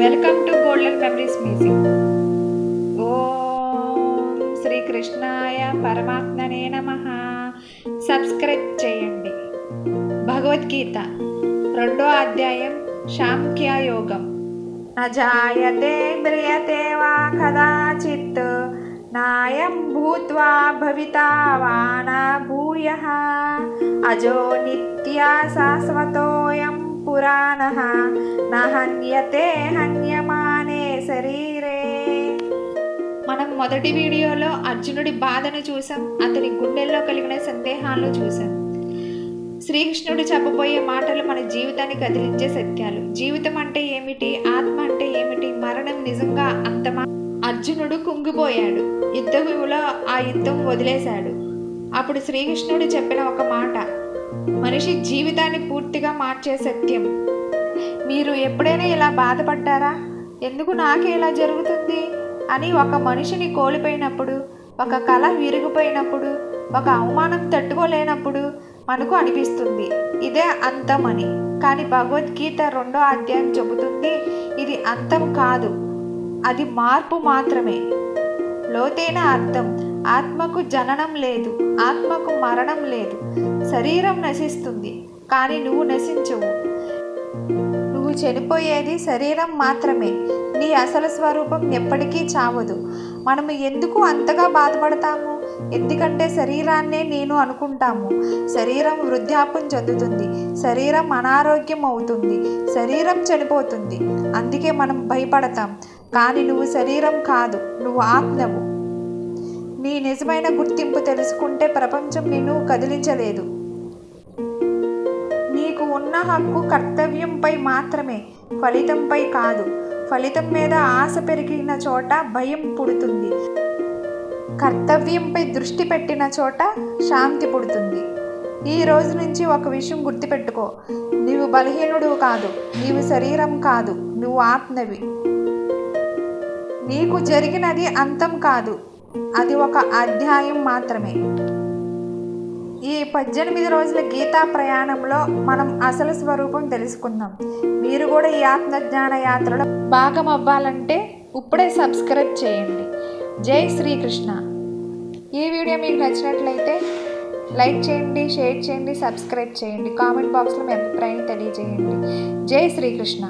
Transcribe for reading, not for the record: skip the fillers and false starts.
Welcome to golden memories music. ఓం శ్రీకృష్ణాయ పరమాత్మనే నమః. సబ్స్క్రైబ్ చేయండి. భగవద్గీత 2వ అధ్యాయం సాంఖ్యయోగం. నజాయతే మ్రియతే వా కదాచిత్ నాయం భూత్వా భవితా వా న భూయః అజో నిత్యా శాశ్వతోయం పురాణః న హన్యతే హన్యమానే శరీరే. మనం మొదటి వీడియోలో అర్జునుడి బాధను చూసాం, అతని గుండెల్లో కలిగిన సందేహాలను చూసాం. శ్రీకృష్ణుడు చెప్పబోయే మాటలు మన జీవితాన్ని కదిలించే సత్యాలు. జీవితం అంటే ఏమిటి, ఆత్మ అంటే ఏమిటి, మరణం నిజంగా అంతమా? అర్జునుడు కుంగిపోయాడు, యుద్ధభూమిలో ఆ యుద్ధం వదిలేశాడు. అప్పుడు శ్రీకృష్ణుడు చెప్పిన ఒక మాట మనిషి జీవితాన్ని పూర్తిగా మార్చే సత్యం. మీరు ఎప్పుడైనా ఇలా బాధపడ్డారా? ఎందుకు నాకే ఇలా జరుగుతుంది అని? ఒక మనిషిని కోల్పోయినప్పుడు, ఒక కళ విరిగిపోయినప్పుడు, ఒక అవమానం తట్టుకోలేనప్పుడు మనకు అనిపిస్తుంది ఇదే అంతం అని. కానీ భగవద్గీత 2వ అధ్యాయం చెబుతుంది ఇది అంతం కాదు, అది మార్పు మాత్రమే. లోతైన అర్థం: ఆత్మకు జననం లేదు, ఆత్మకు మరణం లేదు. శరీరం నశిస్తుంది కానీ నువ్వు నశించవు. నువ్వు చనిపోయేది శరీరం మాత్రమే, నీ అసలు స్వరూపం ఎప్పటికీ చావదు. మనము ఎందుకు అంతగా బాధపడతాము? ఎందుకంటే శరీరాన్నే నేను అనుకుంటాము. శరీరం వృద్ధాప్యం చెందుతుంది, శరీరం అనారోగ్యం అవుతుంది, శరీరం చనిపోతుంది. అందుకే మనం భయపడతాం. కానీ నువ్వు శరీరం కాదు, నువ్వు ఆత్మవు. నీ నిజమైన గుర్తింపు తెలుసుకుంటే ప్రపంచం నిన్ను కదిలించలేదు. నీకు ఉన్న హక్కు కర్తవ్యంపై మాత్రమే, ఫలితంపై కాదు. ఫలితం మీద ఆశ పెరిగిన చోట భయం పుడుతుంది. కర్తవ్యంపై దృష్టి పెట్టిన చోట శాంతి పుడుతుంది. ఈ రోజు నుంచి ఒక విషయం గుర్తుపెట్టుకో: నీవు బలహీనుడు కాదు, నీవు శరీరం కాదు, నువ్వు ఆత్మవి. నీకు జరిగినది అంతం కాదు, అది ఒక అధ్యాయం మాత్రమే. ఈ 18 రోజుల గీతా ప్రయాణంలో మనం అసలు స్వరూపం తెలుసుకుందాం. మీరు కూడా ఈ ఆత్మజ్ఞాన యాత్రలో భాగం అవ్వాలంటే ఇప్పుడే సబ్స్క్రైబ్ చేయండి. జై శ్రీకృష్ణ. ఈ వీడియో మీకు నచ్చినట్లయితే లైక్ చేయండి, షేర్ చేయండి, సబ్స్క్రైబ్ చేయండి. కామెంట్ బాక్స్లో మీ అభిప్రాయాన్ని తెలియజేయండి. జై శ్రీకృష్ణ.